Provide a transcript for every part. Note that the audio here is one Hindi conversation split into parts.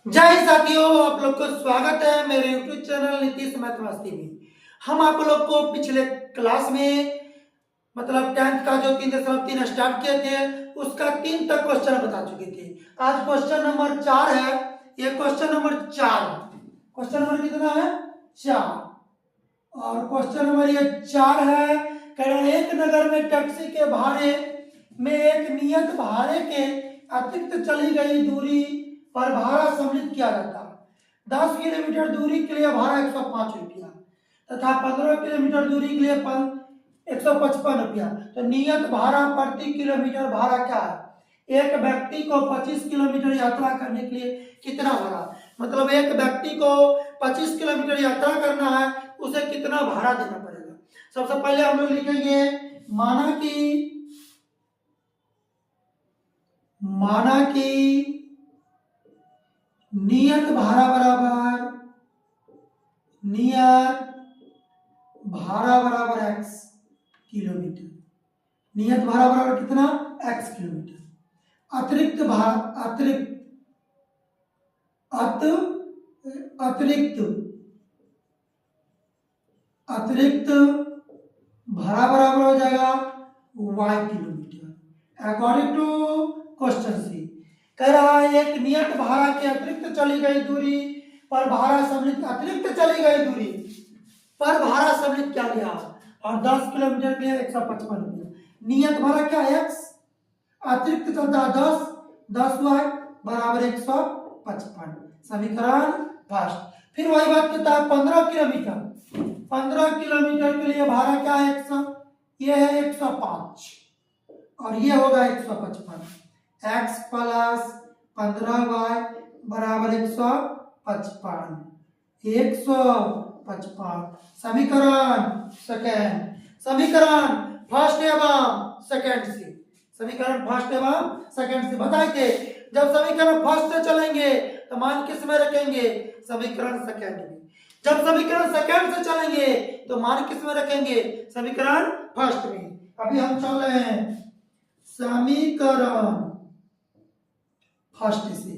जय हिंद साथियों, आप लोग को स्वागत है मेरे यूट्यूब चैनल नीतीश मैथमेटिक्स में। हम आप लोग को पिछले क्लास में मतलब 10th का जो 3.3 स्टार्ट किए थे उसका 3 तक क्वेश्चन बता चुके थे। आज क्वेश्चन नंबर 4 है। ये क्वेश्चन नंबर 4, क्वेश्चन नंबर कितना है? 4। और क्वेश्चन नंबर ये 4 है। कह रहा है एक नगर में टैक्सी के भाड़े में एक नियत भाड़े के अतिरिक्त चली गई दूरी पर भाड़ा सम्मिलित किया जाता है। 10 किलोमीटर दूरी के लिए भाड़ा 105 रुपया तथा 15 किलोमीटर दूरी के लिए 155 रुपया। तो नियत भाड़ा प्रति किलोमीटर भाड़ा क्या है? एक व्यक्ति को 25 किलोमीटर यात्रा करने के लिए कितना भाड़ा, मतलब एक व्यक्ति को 25 किलोमीटर यात्रा करना है, उसे कितना भाड़ा देना पड़ेगा। सबसे पहले हम लोग लिखेंगे माना कि नियत भाड़ा बराबर x किलोमीटर। नियत भाड़ा बराबर कितना? x kilometre. अतिरिक्त भाड़ा बराबर हो जाएगा y kilometre according to question C. कह रहा है एक नियत भाड़ा के अतिरिक्त चली गई दूरी पर भाड़ा सम्मिलित, अतिरिक्त चली गई दूरी पर भाड़ा सम्मिलित क्या लिया, और 10 किलोमीटर के लिए 155 रुपया। नियत भाड़ा क्या है? x, अतिरिक्त चलता है 10 y बराबर 155। समीकरण फर्स्ट। फिर वही बात कहता है 15 किलोमीटर के लिए भाड़ा क्या है? 100, ये है 105 और ये होगा 155। x प्लस 15y बराबर 155। समीकरण सेकेंड। समीकरण फर्स्ट एवं सेकेंड से। समीकरण फर्स्ट एवं सेकेंड से बताए थे। जब समीकरण फर्स्ट से चलेंगे तो मान किस में रखेंगे? समीकरण सेकेंड में। जब समीकरण सेकेंड से चलेंगे तो मान किस में रखेंगे? समीकरण फर्स्ट में। अभी हम चल रहे हैं समीकरण फर्स्ट से।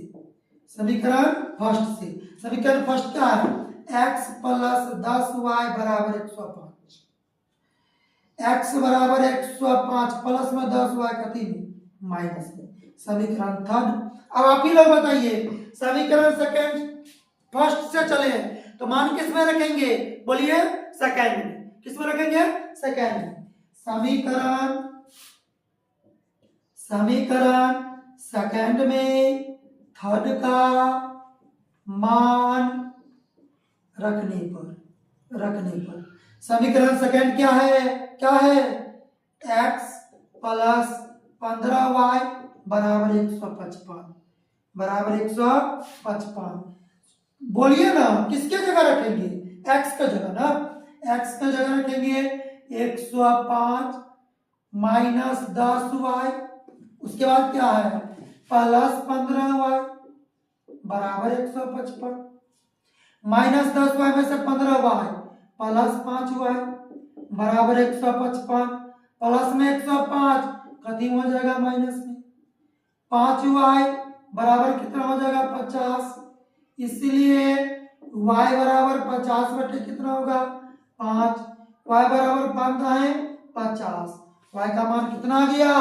समीकरण फर्स्ट से। समीकरण फर्स्ट क्या है? x प्लस 10y बराबर 105। x बराबर 105 प्लस में 10y कति में माइनस में। समीकरण थर्ड। अब आप ही लोग बताइए, समीकरण सेकेंड फर्स्ट से चले तो मान किस में रखेंगे? बोलिए सेकेंड में। किस में रखेंगे? सेकेंड में। समीकरण सेकेंड में थर्ड का मान रखने पर समीकरण सेकेंड क्या है? x प्लस 15y बराबर 155। बोलिए ना, किसके जगह रखेंगे? x का जगह ना। x का जगह रखेंगे 105 माइनस 10y, उसके बाद क्या है? प्लस 15y बराबर 155 माइनस 10y में से 15y प्लस 5y बराबर 155। प्लस में 105 कति हो जाएगा माइनस में 5y बराबर कितना हो जाएगा? 50। इसलिए y बराबर 50 बटे कितना होगा? 5। y बराबर 5 है 50। y का मान कितना आ गया?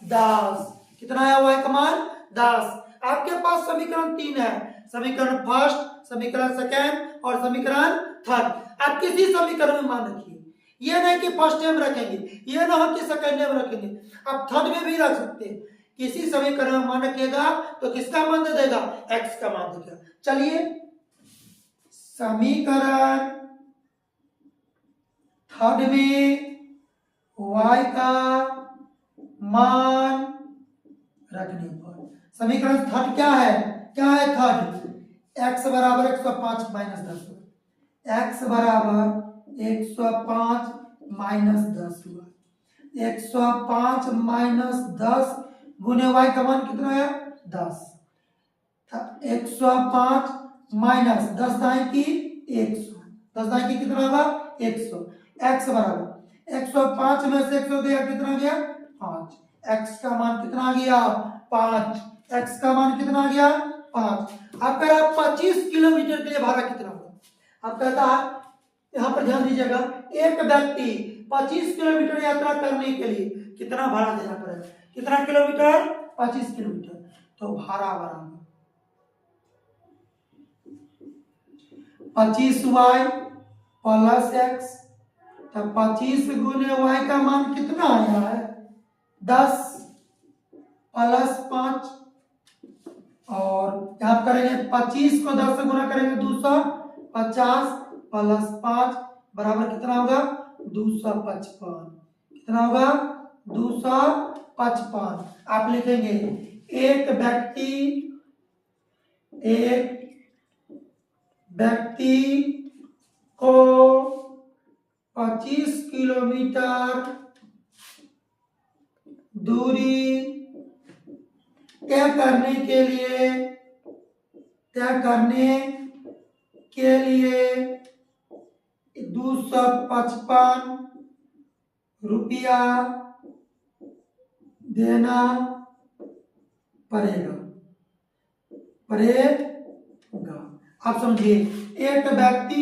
10। कितना है y का मान? 10। आपके पास समीकरण 3 है। समीकरण फर्स्ट, समीकरण सेकेंड और समीकरण थर्ड। आप किसी समीकरण में मान रखिए। ये नहीं कि फर्स्ट में रखेंगे, ये ना हो कि सेकेंड में रखेंगे, आप थर्ड में भी रख सकते हैं। किसी समीकरण में मान रखिएगा तो किसका मान दे देगा? x का मान देगा। चलिए समीकरण थर्ड में y का मान रखने पर समीकरण थर्ड क्या है? थर्ड x बराबर 105 माइनस 10। x बराबर 105 माइनस 10 हुआ। 105 माइनस 10 गुने y का मान कितना है? 10। 105 माइनस 10 दाएं की 100, 10 दाएं की कितना होगा? 100। x बराबर 105 में से 100 गया, कितना गया? 5। x का मान कितना आ गया? 5। x का मान कितना आ गया? 5। अब कह रहा है 25 किलोमीटर के लिए भाड़ा कितना होगा। अब कहता है, यहाँ पर ध्यान दीजिएगा, एक व्यक्ति 25 किलोमीटर यात्रा करने के लिए कितना भाड़ा देना पड़ेगा। कितना किलोमीटर, 25 किलोमीटर। तो भाड़ा बराबर 25y प्लस x। तो 25 गुने y का मान कितना आया है, 10 प्लस 5। और यहाँ करेंगे 25 को 10 से गुना करेंगे 250 प्लस 5 बराबर कितना होगा, 255। कितना होगा, 255। आप लिखेंगे एक व्यक्ति को 25 किलोमीटर दूरी तय करने के लिए 255 रुपया देना पड़ेगा। आप समझिए, एक व्यक्ति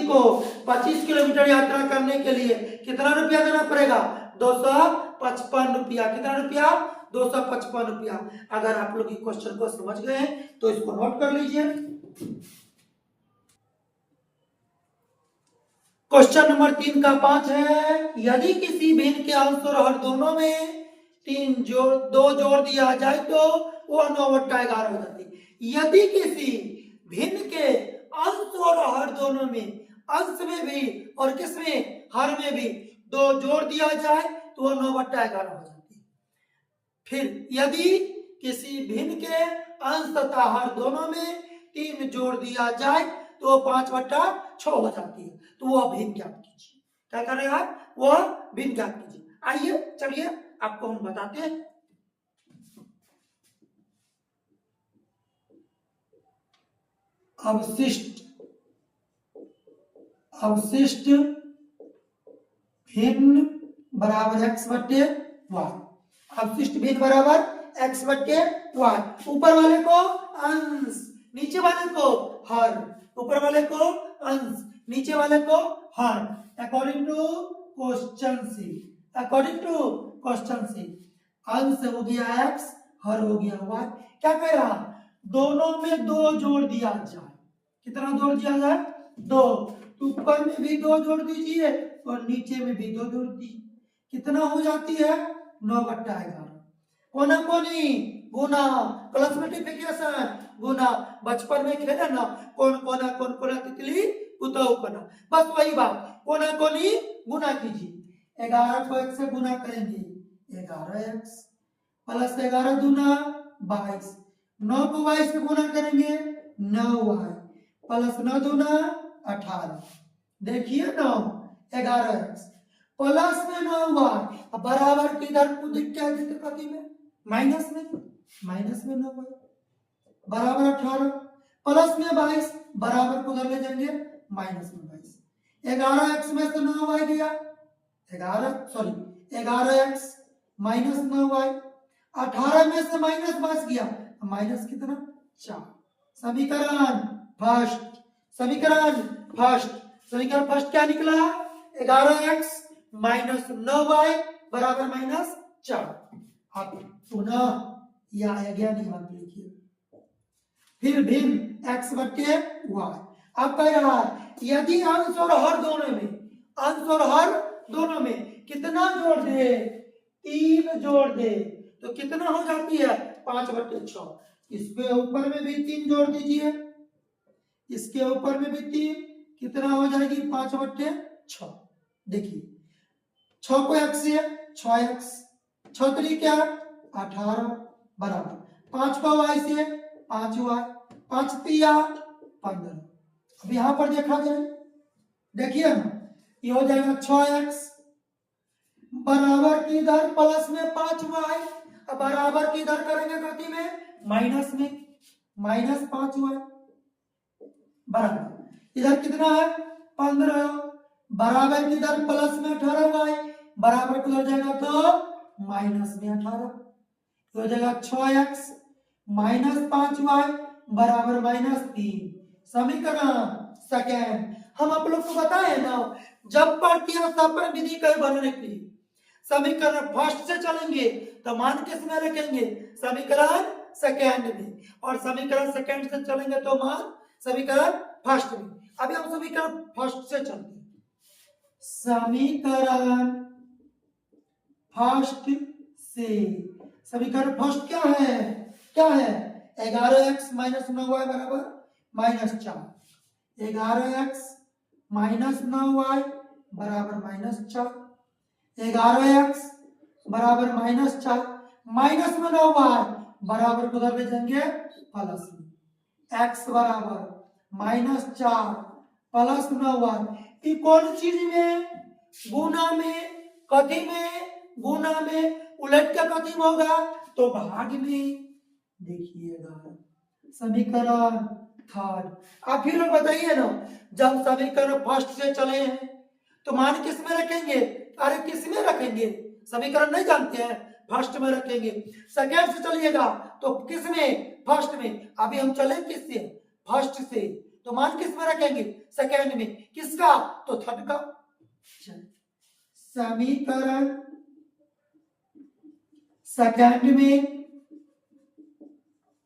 को 25 किलोमीटर यात्रा करने के लिए कितना रुपया देना पड़ेगा, 255 रुपया। कितना रुपया, 255 रुपया। अगर आप लोग क्वेश्चन को समझ गए हैं तो इसको नोट कर लीजिए। क्वेश्चन नंबर 3 का 5 है, यदि किसी भिन्न के अंश और हर दोनों में 2 जोड़ दिया जाए तो वो 9/11 हो जाती है। यदि किसी भिन्न के अंश और हर दोनों में, अंश में भी और किसमें, हर में भी 2 जोड़ दिया जाए तो वो 9/11 हो जाती है। फिर यदि किसी भिन्न के अंश तथा हर दोनों में 3 जोड़ दिया जाए तो 5/6 हो जाती है। तो वह भिन्न ज्ञात कीजिए। क्या करेगा, वह भिन्न ज्ञात कीजिए। आइए चलिए आपको हम बताते हैं। अवशिष्ट भिन्न बराबर x/y। अवशिष्ट भिन्न बराबर x/y। ऊपर वाले को अंश, नीचे वाले को हर। ऊपर वाले को अंश, नीचे वाले को हर। अकॉर्डिंग टू क्वेश्चन सी अंश हो गया x, हर हो गया y। क्या कह रहा, दोनों में 2 जोड़ दिया जाए। कितना जोड़ दिया जाए, 2। ऊपर में भी 2 जोड़ दीजिए और नीचे में भी 2 जोड़ दीजिए। कितना हो जाती है, 9/11। कोना कोनी गुना, प्लस मल्टीप्लिकेशन गुना। बचपन में खेले ना, कौन कोना तितली उताऊ कोना, बस वही बात, कोना कोनी गुना कीजिए। 11 को 1 से गुना करेंगे 11x प्लस 11 दूना 22। 9 को 22 से गुना करेंगे 9y प्लस 9 दूना 18। देखिए 9 11x प्लस में 9y बराबर किधर क्या प्रति में, माइनस में 9y बराबर 18 प्लस में 22 बराबर को उधर ले जाएंगे माइनस में 22। 11x में से 9y गया, 11x माइनस 9y। 18 में से माइनस 22 गया, माइनस कितना 4। समीकरण फर्स्ट क्या निकला, 11x माइनस 9y बराबर माइनस 4। आप पुनः या अज्ञानी मान लिखिए। फिर भिन्न x/y। अब कह रहा है यदि अंश और हर दोनों में कितना जोड़ दे, 3 जोड़ दे तो कितना हो जाती है, 5/6। इसके ऊपर में भी 3 जोड़ दीजिए, इसके ऊपर में भी 3, कितना हो जाएगी 5/6। देखिए 6 को x से 6x, 6 3 क्या 18 बराबर 5 को y से 5y, 5 3 15। अब यहां पर देखा जाए, देखिए ना, ये हो जाएगा 6x बराबर की इधर प्लस में 5y, अब बराबर की इधर करेंगे गति में माइनस में -5y बराबर इधर कितना है 15 बराबर की इधर प्लस में 18y बराबर किधर जाएगा तो माइनस में 18। हो जाएगा 6x माइनस 5y बराबर -3। समीकरण सेकेंड। हम आप लोग को बताए ना, जब प्रतिस्थापन विधि कहीं बनने की समीकरण फर्स्ट से चलेंगे तो मान किस में रखेंगे, समीकरण सेकेंड में, और समीकरण सेकेंड से चलेंगे तो मान समीकरण फर्स्ट में। अभी हम समीकरण फर्स्ट से चलते हैं। समीकरण फर्स्ट से, समीकरण फर्स्ट क्या है, क्या है 11x माइनस 9y बराबर -4। 11x माइनस 9y बराबर -4। 11x बराबर -4 माइनस में 9y बराबर को उधर ले जाएंगे प्लस में। x बराबर -4 प्लस 9y, ये कौन चीज में, गुना में, कथी में, गुना में, उलट के कथी में होगा तो भाग में। देखिएगा समीकरण थर्ड। आप फिर लोग बताइए ना, जब समीकरण फर्स्ट से चले हैं तो मान किस में रखेंगे, अरे किस में रखेंगे, समीकरण नहीं जानते हैं, फर्स्ट में रखेंगे। सेकेंड से चलिएगा तो किस में, फर्स्ट में। अभी हम चले किस से, फर्स्ट से, तो मान किस में रखेंगे, सेकेंड में। किसका, तो थर्ड का। समीकरण सेकेंड में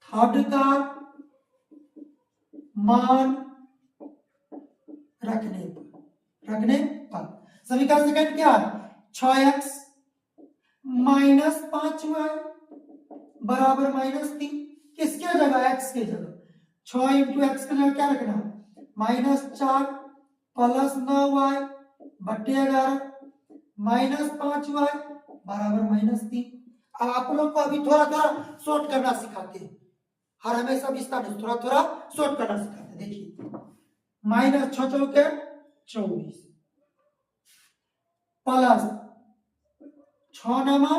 थर्ड का मान रखने पर समीकरण सेकेंड क्या है, 6x माइनस 5y बराबर -3। किसके जगह, x के जगह, 6 इंटू एक्स के जगह क्या रखना, -4 प्लस 9y बटे 11 माइनस 5y बराबर -3। अब आप लोग को अभी थोड़ा थोड़ा शॉर्ट करना सिखाते हैं, हर हमेशा विस्तार नहीं, थोड़ा थोड़ा शॉर्ट करना सिखाते हैं। देखिए -6 चौके 24 प्लस 6 नमा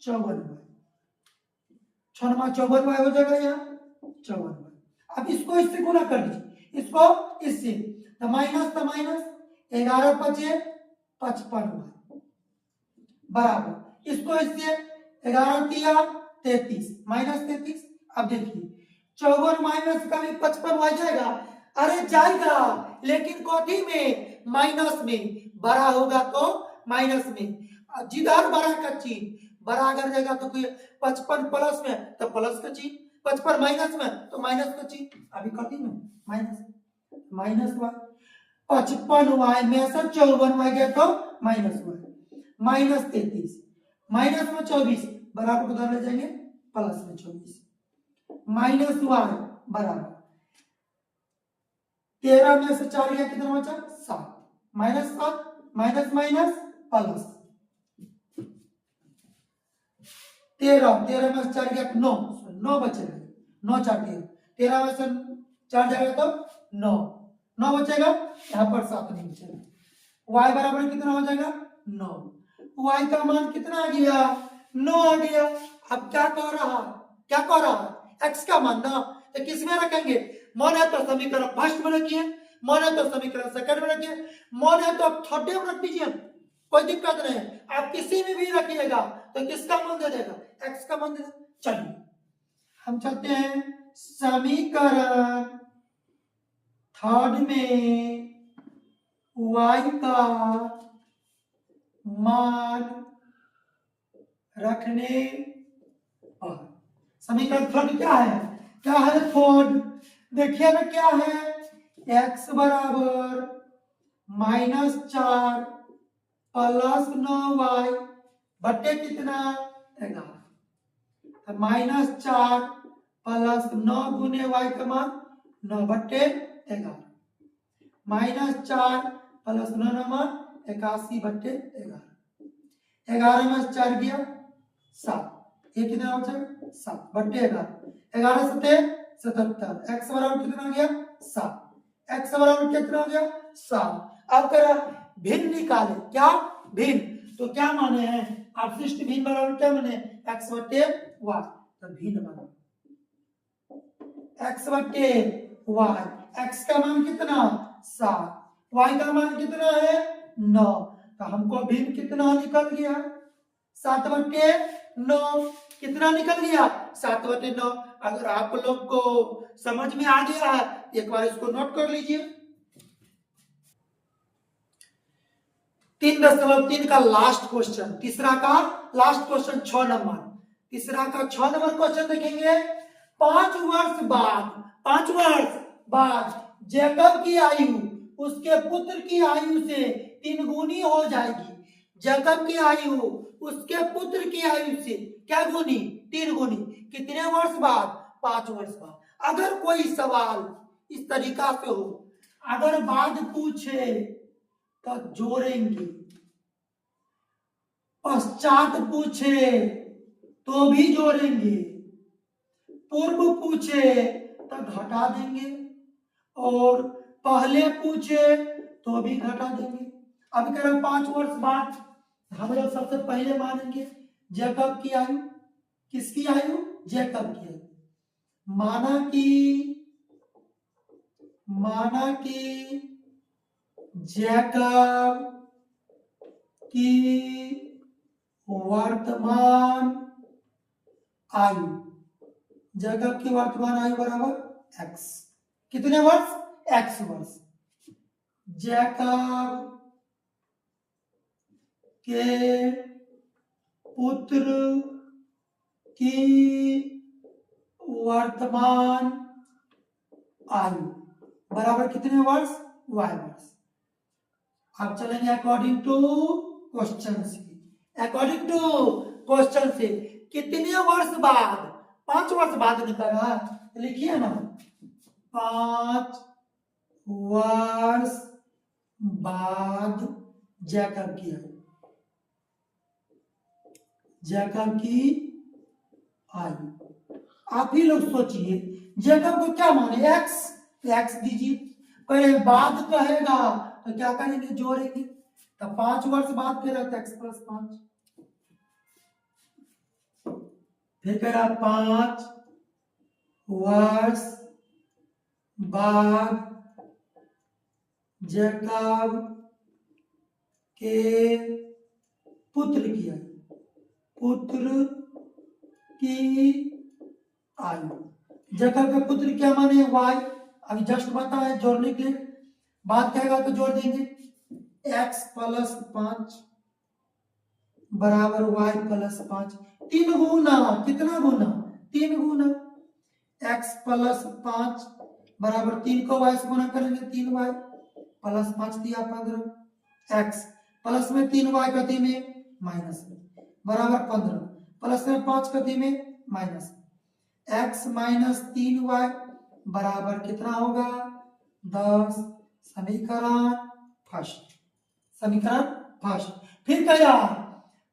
54y, 6 नमा 54y हो जाएगा यहाँ 54y। अब इसको इससे गुना कर दीजिए, इसको इससे, तो माइनस 11 बचे 55y बराबर, इसको इससे 11 तिया 33 -33। अब देखिए 54 माइनस का भी 55 आ जाएगा, अरे जाएगा, लेकिन कथी में, माइनस में। बड़ा होगा तो माइनस में, जिधर बड़ा का चिन्ह बड़ा अगर जाएगा तो 55 प्लस में तो प्लस का चिन्ह, 55 माइनस में तो माइनस का चिन्ह। अभी कथी में, माइनस y, 55y में से 54y गया तो -y, -33 माइनस में 24 बराबर उधर ले जाएंगे प्लस में 24, -y बराबर 13 में से 4 गया कितना बचा 7, -7 माइनस माइनस प्लस 13 में से 4 गया 9 बचेगा, 9 4 13 में से 4 जाएगा तो 9 बचेगा, यहाँ पर 7 नहीं बचेगा। y बराबर कितना हो जाएगा 9, y का मान कितना आ गया 9 आ गया। अब क्या कह रहा है x का मान ना, तो किस में रखेंगे, मन है तो समीकरण फर्स्ट में रखिए, मन है तो समीकरण सेकंड में रखिए, मन है तो आप थर्ड में रख दीजिए, कोई दिक्कत नहीं। आप किसी में भी रखिएगा तो किसका मान दे देगा, x का मान दे देगा। चलिए हम चलते हैं समीकरण थर्ड में y का मान रखने पर। समीकरण थर्ड क्या है, थर्ड। देखिए ना क्या है, x बराबर -4 प्लस 9y बटे कितना 11, -4 प्लस 9 गुने y का मान 9 बटे 11, -4 प्लस 9 नमा 81 बटे 11, 11 में 4 गया 7, ये कितना बचा 7 बटे 11, 11 सते 77, x बराबर कितना गया 7, x बराबर कितना हो गया 7। अब करा भिन्न निकाले, क्या भिन्न, तो क्या माने हैं अपशिष्ट भिन्न बराबर क्या माने x बटे y, तो भिन्न बना x बटे y, x का मान कितना 7, y का मान कितना है 9, तो हमको भिन्न कितना निकल गया 7 बटे 9। कितना निकल गया? 7/9। अगर आप लोग को समझ में आ गया है एक बार इसको नोट कर लीजिए। 3.3 का लास्ट क्वेश्चन, तीसरा का लास्ट क्वेश्चन 6 नंबर। तीसरा का 6 नंबर क्वेश्चन देखेंगे। 5 वर्ष बाद जैकब की आयु उसके पुत्र की आयु से 3 गुनी हो जाएगी। जैकब की आयु उसके पुत्र की आयु से क्या गुनी? 3 गुनी। कितने वर्ष बाद? 5 वर्ष बाद। अगर कोई सवाल इस तरीका से हो, अगर बाद पूछे तो जोड़ेंगे, पश्चात पूछे तो भी जोड़ेंगे, पूर्व पूछे तो घटा देंगे, और पहले पूछे तो भी घटा देंगे। अब कह रहे 5 वर्ष बाद हम लोग सबसे पहले मानेंगे जैकब की आयु। किसकी आयु? जैकब की आयु। माना कि जैकब की वर्तमान आयु, जैकब की वर्तमान आयु बराबर x। कितने वर्ष? x वर्ष। जैकब के पुत्र की वर्तमान आयु बराबर कितने वर्ष? y वर्ष। अब चलेंगे अकॉर्डिंग टू क्वेश्चन से। अकॉर्डिंग टू क्वेश्चन से कितने वर्ष बाद? 5 वर्ष बाद निकल रहा है, लिखिए ना। 5 वर्ष बाद जैकब की आयु, जैकब की आयु। आप ही लोग सोचिए जैकब को क्या माने? x दीजिए। पहले बाद कहेगा तो क्या करेंगे? जोड़ेंगे। तो 5 वर्ष बाद फिर x + 5। फिर कह रहा 5 वर्ष बाद जैकब के पुत्र की आयु, पुत्र की आयु। जैकब के पुत्र क्या माने? y। अभी जस्ट बताया जोड़ने के लिए, बात कहेगा तो जोड़ देंगे। x + 5 बराबर y + 5। 3 गुना। कितना गुना? 3 गुना। x + 5 बराबर 3 को y से गुना करेंगे, 3y + 5 दिया 15। x प्लस में 3y गति में माइनस में बराबर 15, प्लस में 5 गति में माइनस। x - 3y बराबर कितना होगा? 10। समीकरण फर्स्ट। समीकरण फर्स्ट। फिर क्या?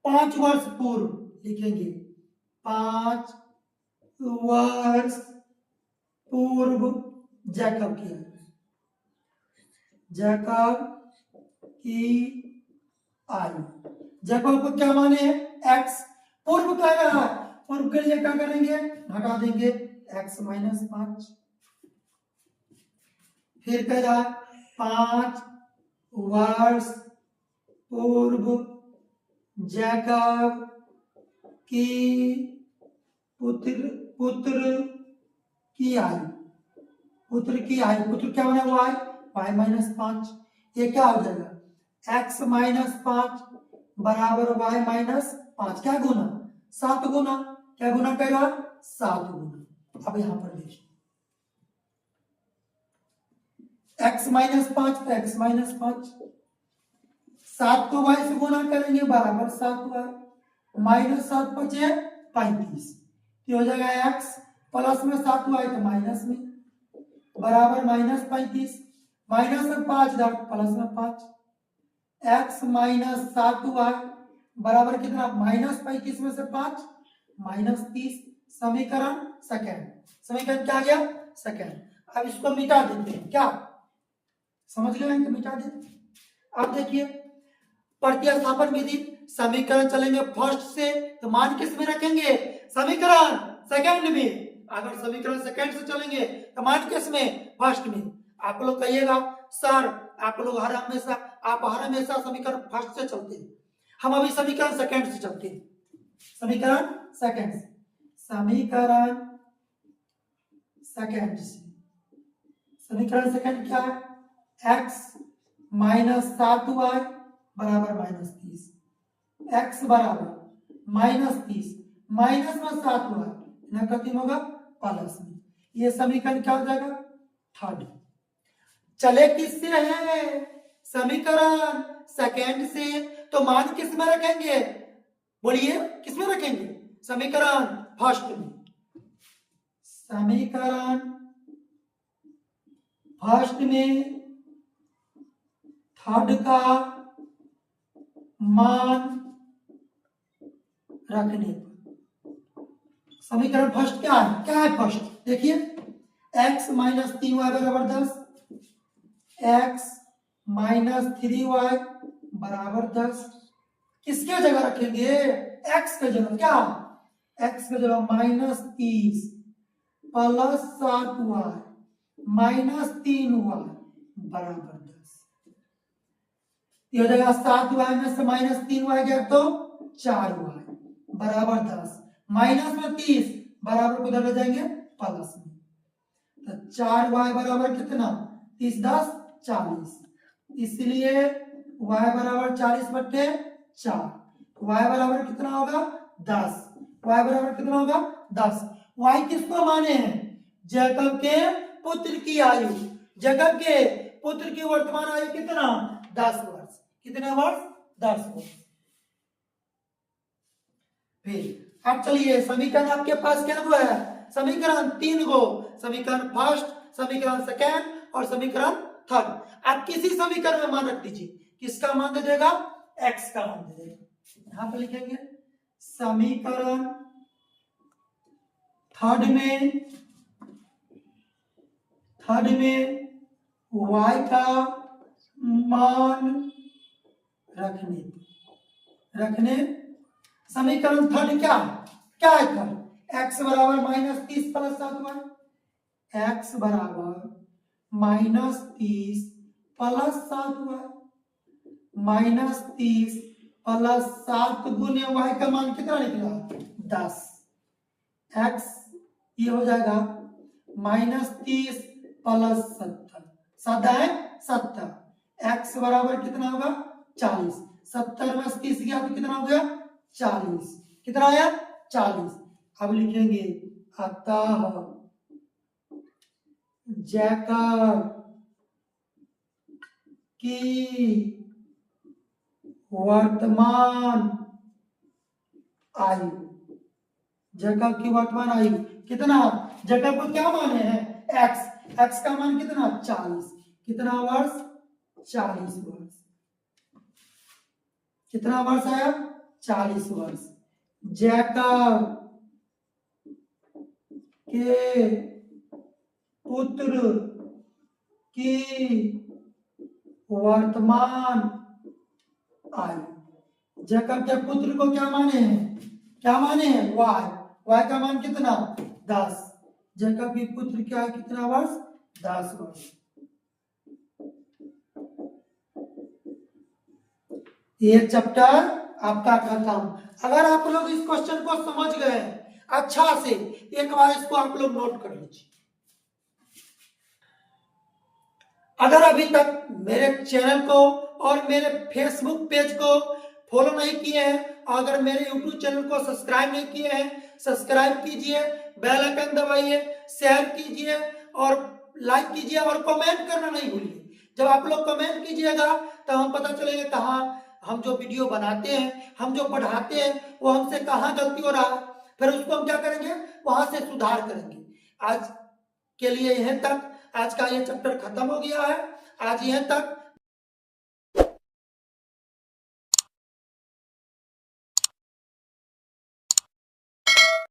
5 वर्ष पूर्व लिखेंगे। 5 वर्ष पूर्व जैकब की आयु, जैकब की आयु। जैकब को क्या माने? x। पूर्व कह रहा है, पूर्व के लिए क्या करेंगे? घटा देंगे x - 5। फिर कह रहा 5 वर्ष पूर्व जैकब की पुत्र की आयु, पुत्र की आयु। पुत्र क्या होना? y - 5। ये क्या हो जाएगा? x - 5 बराबर y - 5। क्या गुना? 7 गुना। क्या गुना करेगा? 7 गुना। अब यहां पर देखिए x - 5 तो x - 5, 7 को y से गुना करेंगे बराबर 7y, -7 बचे 35। तो हो जाएगा x प्लस में 7y तो माइनस में बराबर -35, माइनस में 5 प्लस में 5, x - 7y बराबर कितना? -35 में से 5 -30। समीकरण सेकंड। समीकरण क्या आ गया? सेकंड। अब इसको मिटा देते हैं। क्या समझ गए? तो मिटा देते। अब देखिए प्रतिस्थापन विधि। समीकरण चलेंगे फर्स्ट से तो मान किस में रखेंगे? समीकरण सेकंड में। अगर समीकरण सेकंड से चलेंगे तो मान किस में? फर्स्ट में। आप लोग कहिएगा सर आप हर हमेशा समीकरण फर्स्ट से चलते हैं, हम अभी समीकरण सेकंड से चलते हैं। समीकरण सेकंड से, समीकरण सेकंड से, समीकरण सेकंड क्या है, x माइनस 7y बराबर -30, x बराबर -30 माइनस में 7y ना कितना होगा प्लस में, ये समीकरण क्या हो जाएगा थर्ड। चले किससे है, समीकरण सेकंड से, तो मान किस में रखेंगे, बोलिए किस में रखेंगे, समीकरण फर्स्ट में, समीकरण फर्स्ट में थर्ड का मान रखने पर, समीकरण फर्स्ट क्या है फर्स्ट, देखिए x माइनस 3y बराबर 10, x माइनस 3y बराबर 10, किसके जगह रखेंगे, x के जगह, क्या x के जगह -30 प्लस 7y माइनस 3y बराबर 10, ये हो जाएगा 7y में से -3y गया तो 4y बराबर 10, माइनस में 30 बराबर उधर ले जाएंगे प्लस में, तो 4y बराबर कितना, 30 10 40, इसलिए y बराबर 40/4, y बराबर कितना होगा 10, y बराबर कितना होगा 10। y किसको माने हैं, जैकब के पुत्र की आयु, जैकब के पुत्र की वर्तमान आयु कितना 10 वर्ष, कितने वर्ष 10 वर्ष। फिर अब चलिए समीकरण आपके पास क्या हुआ है, समीकरण 3 गो, समीकरण फर्स्ट, समीकरण सेकेंड और समीकरण थर्ड, आप किसी समीकरण में मान रख दीजिए, किसका मान दे देगा, x का मान दे देगा, यहां पर लिखेंगे समीकरण थर्ड में y का मान रखने, समीकरण थर्ड क्या है थर्ड, x बराबर -30 प्लस 7y, x बराबर -30 प्लस 7y, -30 प्लस 7 गुने y का मान कितना निकला 10, x ये हो जाएगा -30 प्लस 70, 70, x बराबर कितना होगा 40, 70 में 30 गया तो कितना हो गया 40, कितना आया 40। अब लिखेंगे अतः जैकब की वर्तमान आयु, जैकब की वर्तमान आयु कितना, जैकब को क्या माने हैं x का मान कितना 40, कितना वर्ष 40 वर्ष, कितना वर्ष आया 40 वर्ष। जैकब के पुत्र की वर्तमान आयु, जैकब के पुत्र को क्या माने हैं y का मान कितना 10, जैकब की पुत्र क्या है कितना वर्ष 10 वर्ष। ये चैप्टर आपका खत्म। अगर आप लोग इस क्वेश्चन को समझ गए अच्छा से, एक बार इसको आप लोग नोट कर लीजिए। अगर अभी तक मेरे चैनल को और मेरे फेसबुक पेज को फॉलो नहीं किए हैं, अगर मेरे यूट्यूब चैनल को सब्सक्राइब नहीं किए हैं, सब्सक्राइब कीजिए, बेल आइकन दबाइए, शेयर कीजिए और लाइक कीजिए और कमेंट करना नहीं भूलिए। जब आप लोग कमेंट कीजिएगा तो हम पता चलेगा कहाँ हम जो वीडियो बनाते हैं, हम जो पढ़ाते हैं, वो हमसे कहाँ गलती हो रहा है, फिर उसको हम क्या करेंगे वहां से सुधार करेंगे। आज के लिए यहीं तक, आज का ये चैप्टर खत्म हो गया है। आज यहीं तक,